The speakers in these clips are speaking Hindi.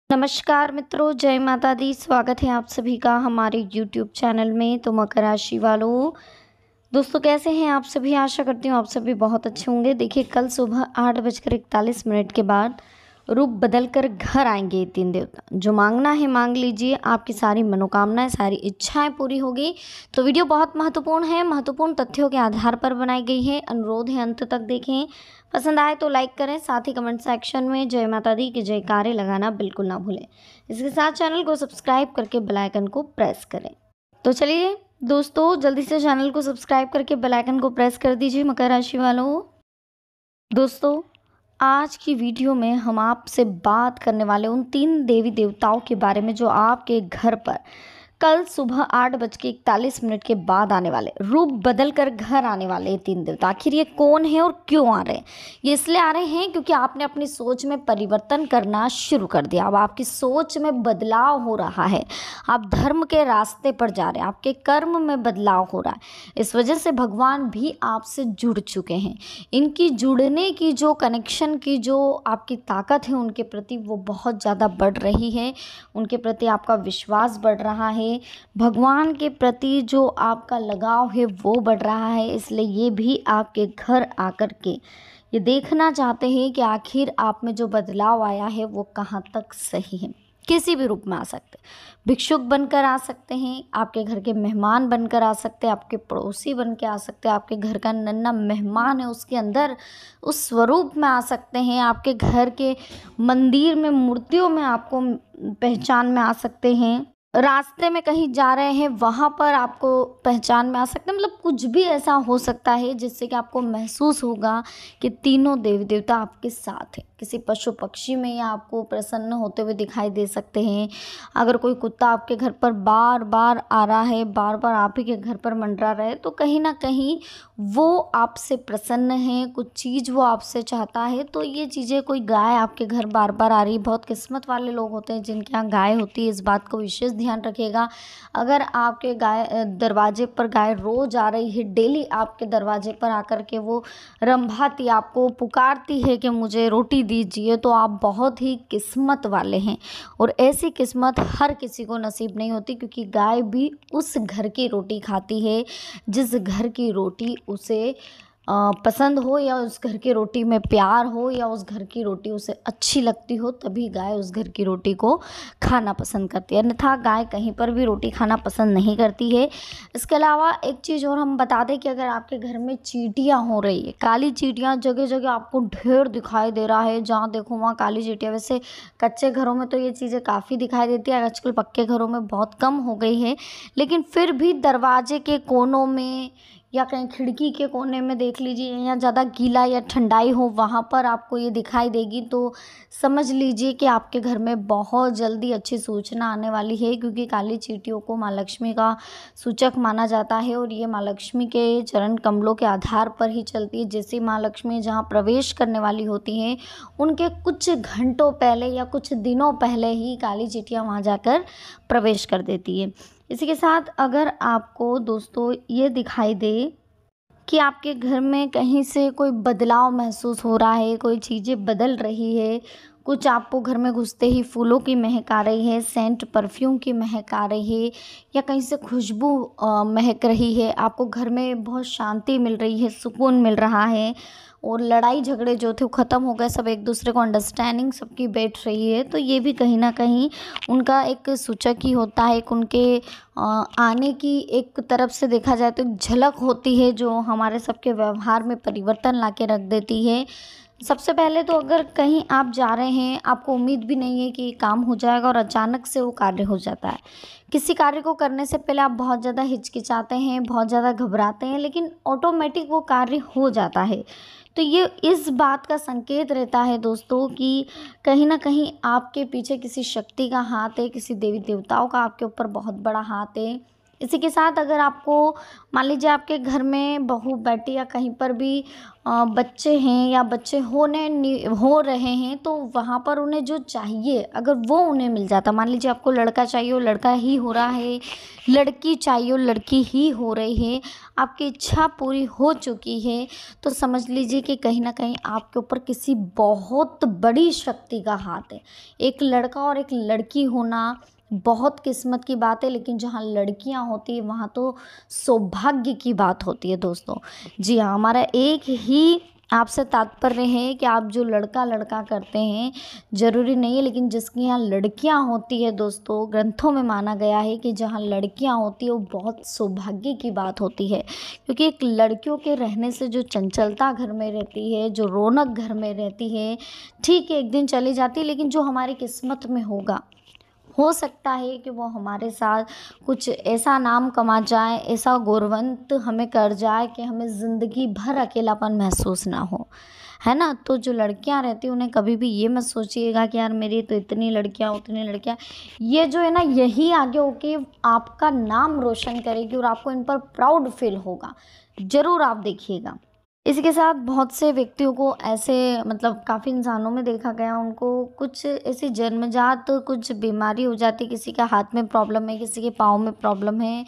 नमस्कार मित्रों, जय माता दी। स्वागत है आप सभी का हमारे YouTube चैनल में। तो मकर राशि वालों, दोस्तों कैसे हैं आप सभी? आशा करती हूँ आप सभी बहुत अच्छे होंगे। देखिए, कल सुबह 8:41 के बाद रूप बदल कर घर आएंगे ये तीन देवता। जो मांगना है मांग लीजिए, आपकी सारी मनोकामनाएं, सारी इच्छाएं पूरी होगी। तो वीडियो बहुत महत्वपूर्ण है, महत्वपूर्ण तथ्यों के आधार पर बनाई गई है। अनुरोध है अंत तक देखें। पसंद आए तो लाइक करें, साथ ही कमेंट सेक्शन में जय माता दी के जयकारे लगाना बिल्कुल ना भूलें। इसके साथ चैनल को सब्सक्राइब करके बेल आइकन को प्रेस करें। तो चलिए दोस्तों, जल्दी से चैनल को सब्सक्राइब करके बेल आइकन को प्रेस कर दीजिए मकर राशि वालों। दोस्तों, आज की वीडियो में हम आपसे बात करने वाले उन तीन देवी देवताओं के बारे में जो आपके घर पर कल सुबह 8:41 के बाद आने वाले, रूप बदल कर घर आने वाले ये तीन देवता। आखिर ये कौन है और क्यों आ रहे हैं? ये इसलिए आ रहे हैं क्योंकि आपने अपनी सोच में परिवर्तन करना शुरू कर दिया। अब आपकी सोच में बदलाव हो रहा है। आप धर्म के रास्ते पर जा रहे हैं, आपके कर्म में बदलाव हो रहा है। इस वजह से भगवान भी आपसे जुड़ चुके हैं। इनकी जुड़ने की जो कनेक्शन की जो आपकी ताकत है उनके प्रति, वो बहुत ज़्यादा बढ़ रही है। उनके प्रति आपका विश्वास बढ़ रहा है। भगवान के प्रति जो आपका लगाव है वो बढ़ रहा है। इसलिए ये भी आपके घर आकर के ये देखना चाहते हैं कि आखिर आप में जो बदलाव आया है वो कहाँ तक सही है। किसी भी रूप में आ सकते हैं, भिक्षुक बनकर आ सकते हैं, आपके घर के मेहमान बनकर आ सकते हैं, आपके पड़ोसी बन के आ सकते हैं, आपके घर का नन्हा मेहमान है उसके अंदर उस स्वरूप में आ सकते हैं, आपके घर के मंदिर में मूर्तियों में आपको पहचान में आ सकते हैं, रास्ते में कहीं जा रहे हैं वहाँ पर आपको पहचान में आ सकते हैं। मतलब कुछ भी ऐसा हो सकता है जिससे कि आपको महसूस होगा कि तीनों देवी देवता आपके साथ हैं। किसी पशु पक्षी में या आपको प्रसन्न होते हुए दिखाई दे सकते हैं। अगर कोई कुत्ता आपके घर पर बार बार आ रहा है, बार बार आप ही के घर पर मंडरा रहा है, तो कहीं ना कहीं वो आपसे प्रसन्न है, कुछ चीज़ वो आपसे चाहता है। तो ये चीज़ें, कोई गाय आपके घर बार बार आ रही, बहुत किस्मत वाले लोग होते हैं जिनके यहाँ गाय होती है। इस बात को विशेष ध्यान रखिएगा। अगर आपके दरवाजे पर गाय रोज आ रही है, डेली आपके दरवाजे पर आकर के वो रंभाती, आपको पुकारती है कि मुझे रोटी दीजिए, तो आप बहुत ही किस्मत वाले हैं। और ऐसी किस्मत हर किसी को नसीब नहीं होती, क्योंकि गाय भी उस घर की रोटी खाती है जिस घर की रोटी उसे पसंद हो, या उस घर की रोटी में प्यार हो, या उस घर की रोटी उसे अच्छी लगती हो, तभी गाय उस घर की रोटी को खाना पसंद करती है। अन्यथा गाय कहीं पर भी रोटी खाना पसंद नहीं करती है। इसके अलावा एक चीज़ और हम बता दें कि अगर आपके घर में चींटियाँ हो रही है, काली चींटियाँ जगह जगह आपको ढेर दिखाई दे रहा है, जहाँ देखो वहाँ काली चींटियाँ। वैसे कच्चे घरों में तो ये चीज़ें काफ़ी दिखाई देती है, आजकल पक्के घरों में बहुत कम हो गई है, लेकिन फिर भी दरवाजे के कोनों में या कहीं खिड़की के कोने में देख लीजिए, या ज़्यादा गीला या ठंडाई हो वहाँ पर आपको ये दिखाई देगी, तो समझ लीजिए कि आपके घर में बहुत जल्दी अच्छी सूचना आने वाली है। क्योंकि काली चींटियों को माँ लक्ष्मी का सूचक माना जाता है, और ये माँ लक्ष्मी के चरण कमलों के आधार पर ही चलती है। जैसे माँ लक्ष्मी जहाँ प्रवेश करने वाली होती हैं, उनके कुछ घंटों पहले या कुछ दिनों पहले ही काली चींटियाँ वहाँ जाकर प्रवेश कर देती है। इसी के साथ अगर आपको दोस्तों ये दिखाई दे कि आपके घर में कहीं से कोई बदलाव महसूस हो रहा है, कोई चीज़ें बदल रही है, कुछ आपको घर में घुसते ही फूलों की महक आ रही है, सेंट परफ्यूम की महक आ रही है, या कहीं से खुशबू महक रही है, आपको घर में बहुत शांति मिल रही है, सुकून मिल रहा है, और लड़ाई झगड़े जो थे वो ख़त्म हो गए, सब एक दूसरे को अंडरस्टैंडिंग सबकी बैठ रही है, तो ये भी कहीं ना कहीं उनका एक सूचक ही होता है। एक उनके आने की एक तरफ से देखा जाए तो एक झलक होती है जो हमारे सबके व्यवहार में परिवर्तन ला के रख देती है। सबसे पहले तो अगर कहीं आप जा रहे हैं, आपको उम्मीद भी नहीं है कि ये काम हो जाएगा, और अचानक से वो कार्य हो जाता है। किसी कार्य को करने से पहले आप बहुत ज़्यादा हिचकिचाते हैं, बहुत ज़्यादा घबराते हैं, लेकिन ऑटोमेटिक वो कार्य हो जाता है। तो ये इस बात का संकेत रहता है दोस्तों कि कहीं ना कहीं आपके पीछे किसी शक्ति का हाथ है, किसी देवी देवताओं का आपके ऊपर बहुत बड़ा हाथ है। इसी के साथ अगर आपको मान लीजिए आपके घर में बहू बेटी या कहीं पर भी बच्चे हैं या बच्चे हो रहे हैं, तो वहाँ पर उन्हें जो चाहिए अगर वो उन्हें मिल जाता, मान लीजिए आपको लड़का चाहिए और लड़का ही हो रहा है, लड़की चाहिए और लड़की ही हो रही है, आपकी इच्छा पूरी हो चुकी है, तो समझ लीजिए कि कहीं ना कहीं आपके ऊपर किसी बहुत बड़ी शक्ति का हाथ है। एक लड़का और एक लड़की होना बहुत किस्मत की बात है, लेकिन जहाँ लड़कियाँ होती है वहाँ तो सौभाग्य की बात होती है दोस्तों। जी हाँ, हमारा एक ही आपसे तात्पर्य है कि आप जो लड़का लड़का करते हैं ज़रूरी नहीं है, लेकिन जिसकी यहाँ लड़कियाँ होती है दोस्तों, ग्रंथों में माना गया है कि जहाँ लड़कियाँ होती है वो बहुत सौभाग्य की बात होती है। क्योंकि एक लड़कियों के रहने से जो चंचलता घर में रहती है, जो रौनक घर में रहती है, ठीक है एक दिन चली जाती है, लेकिन जो हमारी किस्मत में होगा, हो सकता है कि वो हमारे साथ कुछ ऐसा नाम कमा जाए, ऐसा गौरवंत हमें कर जाए कि हमें ज़िंदगी भर अकेलापन महसूस ना हो, है ना। तो जो लड़कियां रहती हैं उन्हें कभी भी ये मत सोचिएगा कि यार मेरी तो इतनी लड़कियां उतनी लड़कियां, ये जो है ना यही आगे होके आपका नाम रोशन करेगी और आपको इन पर प्राउड फील होगा। ज़रूर आप देखिएगा। इसी के साथ बहुत से व्यक्तियों को ऐसे मतलब काफ़ी इंसानों में देखा गया, उनको कुछ ऐसी जन्मजात कुछ बीमारी हो जाती है, किसी का हाथ में प्रॉब्लम है, किसी के पाँव में प्रॉब्लम है,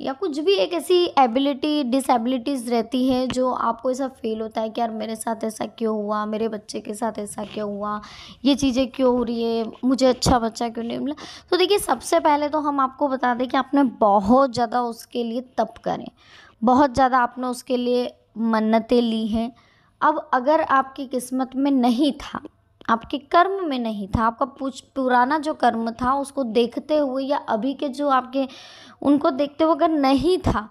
या कुछ भी एक ऐसी एबिलिटी डिसेबिलिटीज़ रहती है जो आपको ऐसा फील होता है कि यार मेरे साथ ऐसा क्यों हुआ, मेरे बच्चे के साथ ऐसा क्यों हुआ, ये चीज़ें क्यों हो रही है, मुझे अच्छा बच्चा क्यों नहीं मिला। तो देखिए सबसे पहले तो हम आपको बता दें कि आपने बहुत ज़्यादा उसके लिए तप करें, बहुत ज़्यादा आपने उसके लिए मन्नतें ली हैं। अब अगर आपकी किस्मत में नहीं था, आपके कर्म में नहीं था, आपका पुराना जो कर्म था उसको देखते हुए या अभी के जो आपके उनको देखते हुए अगर नहीं था,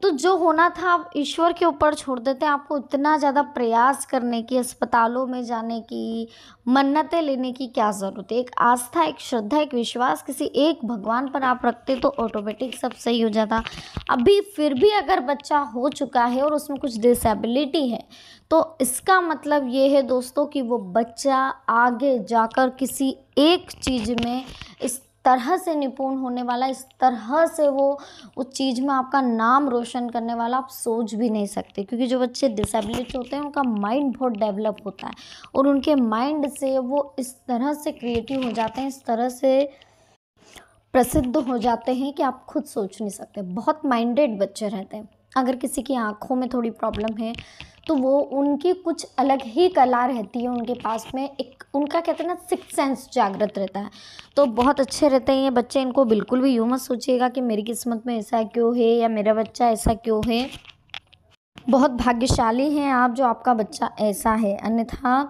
तो जो होना था आप ईश्वर के ऊपर छोड़ देते हैं। आपको इतना ज़्यादा प्रयास करने की, अस्पतालों में जाने की, मन्नतें लेने की क्या ज़रूरत है। एक आस्था, एक श्रद्धा, एक विश्वास किसी एक भगवान पर आप रखते तो ऑटोमेटिक सब सही हो जाता। अभी फिर भी अगर बच्चा हो चुका है और उसमें कुछ डिसेबिलिटी है, तो इसका मतलब ये है दोस्तों कि वो बच्चा आगे जाकर किसी एक चीज़ में इस तरह से निपुण होने वाला, इस तरह से वो उस चीज़ में आपका नाम रोशन करने वाला, आप सोच भी नहीं सकते। क्योंकि जो बच्चे डिसेबिलिटी होते हैं उनका माइंड बहुत डेवलप होता है और उनके माइंड से वो इस तरह से क्रिएटिव हो जाते हैं, इस तरह से प्रसिद्ध हो जाते हैं कि आप खुद सोच नहीं सकते। बहुत माइंडेड बच्चे रहते हैं। अगर किसी की आँखों में थोड़ी प्रॉब्लम है तो वो उनकी कुछ अलग ही कला रहती है उनके पास में, एक उनका कहते हैं ना सिक्स सेंस जागृत रहता है। तो बहुत अच्छे रहते हैं ये बच्चे। इनको बिल्कुल भी यूँ मत सोचिएगा कि मेरी किस्मत में ऐसा क्यों है या मेरा बच्चा ऐसा क्यों है। बहुत भाग्यशाली हैं आप जो आपका बच्चा ऐसा है। अन्यथा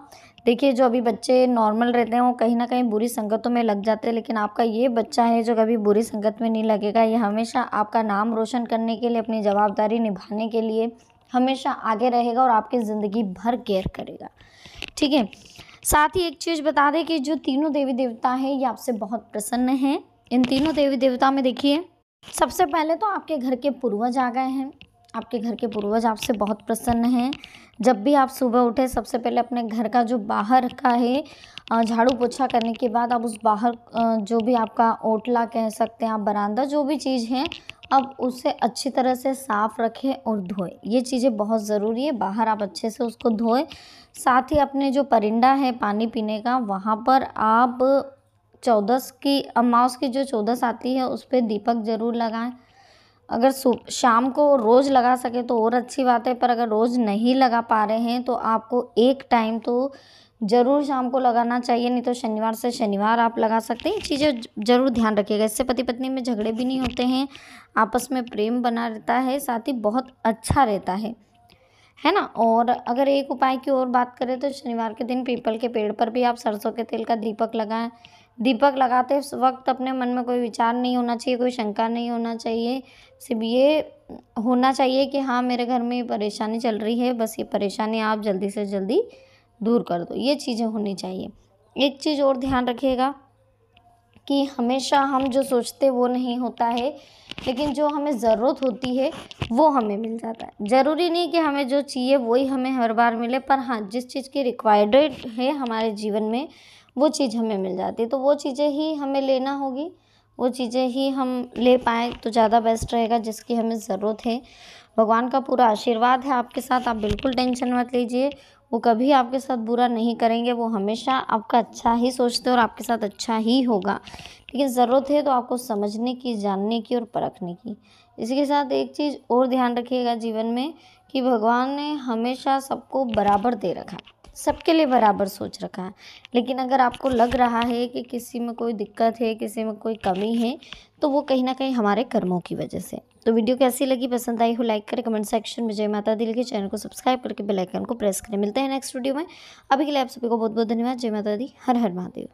देखिए जो अभी बच्चे नॉर्मल रहते हैं वो कहीं ना कहीं बुरी संगतों में लग जाते हैं, लेकिन आपका ये बच्चा है जो कभी बुरी संगत में नहीं लगेगा। ये हमेशा आपका नाम रोशन करने के लिए, अपनी जवाबदारी निभाने के लिए हमेशा आगे रहेगा और आपकी ज़िंदगी भर केयर करेगा। ठीक है। साथ ही एक चीज़ बता दें कि जो तीनों देवी देवता हैं ये आपसे बहुत प्रसन्न हैं। इन तीनों देवी देवता में देखिए सबसे पहले तो आपके घर के पूर्वज आ गए हैं। आपके घर के पूर्वज आपसे बहुत प्रसन्न हैं। जब भी आप सुबह उठे सबसे पहले अपने घर का जो बाहर का है झाड़ू पोछा करने के बाद आप उस बाहर जो भी आपका ओटला कह सकते हैं आप, बरामदा, जो भी चीज़ है, अब उसे अच्छी तरह से साफ़ रखें और धोएं। ये चीज़ें बहुत ज़रूरी है। बाहर आप अच्छे से उसको धोएं। साथ ही अपने जो परिंदा है पानी पीने का, वहाँ पर आप चौदस की अमावस की जो चौदस आती है उस पर दीपक ज़रूर लगाएं। अगर शाम को रोज़ लगा सके तो और अच्छी बात है, पर अगर रोज़ नहीं लगा पा रहे हैं तो आपको एक टाइम तो ज़रूर शाम को लगाना चाहिए, नहीं तो शनिवार से शनिवार आप लगा सकते हैं। ये चीज़ें ज़रूर ध्यान रखिएगा। इससे पति पत्नी में झगड़े भी नहीं होते हैं, आपस में प्रेम बना रहता है, साथ ही बहुत अच्छा रहता है ना। और अगर एक उपाय की और बात करें तो शनिवार के दिन पीपल के पेड़ पर भी आप सरसों के तेल का दीपक लगाएं। दीपक लगाते वक्त अपने मन में कोई विचार नहीं होना चाहिए, कोई शंका नहीं होना चाहिए। सिर्फ ये होना चाहिए कि हाँ मेरे घर में ये परेशानी चल रही है, बस ये परेशानी आप जल्दी से जल्दी दूर कर दो। ये चीज़ें होनी चाहिए। एक चीज़ और ध्यान रखिएगा कि हमेशा हम जो सोचते वो नहीं होता है, लेकिन जो हमें ज़रूरत होती है वो हमें मिल जाता है। ज़रूरी नहीं कि हमें जो चाहिए वही हमें हर बार मिले, पर हाँ जिस चीज़ की रिक्वायर्ड है हमारे जीवन में वो चीज़ हमें मिल जाती है। तो वो चीज़ें ही हमें लेना होगी, वो चीज़ें ही हम ले पाएँ तो ज़्यादा बेस्ट रहेगा जिसकी हमें ज़रूरत है। भगवान का पूरा आशीर्वाद है आपके साथ, आप बिल्कुल टेंशन मत लीजिए। वो कभी आपके साथ बुरा नहीं करेंगे, वो हमेशा आपका अच्छा ही सोचते हैं और आपके साथ अच्छा ही होगा। लेकिन ज़रूरत है तो आपको समझने की, जानने की और परखने की। इसी के साथ एक चीज़ और ध्यान रखिएगा जीवन में कि भगवान ने हमेशा सबको बराबर दे रखा है, सबके लिए बराबर सोच रखा है। लेकिन अगर आपको लग रहा है कि किसी में कोई दिक्कत है, किसी में कोई कमी है, तो वो कहीं न कहीं हमारे कर्मों की वजह से। तो वीडियो कैसी लगी, पसंद आई हो लाइक करें, कमेंट सेक्शन में जय माता दी लिखिए, चैनल को सब्सक्राइब करके बेल आइकन को प्रेस करें। मिलते हैं नेक्स्ट वीडियो में। अभी के लिए आप सभी को बहुत-बहुत धन्यवाद। जय माता दी, हर हर महादेव।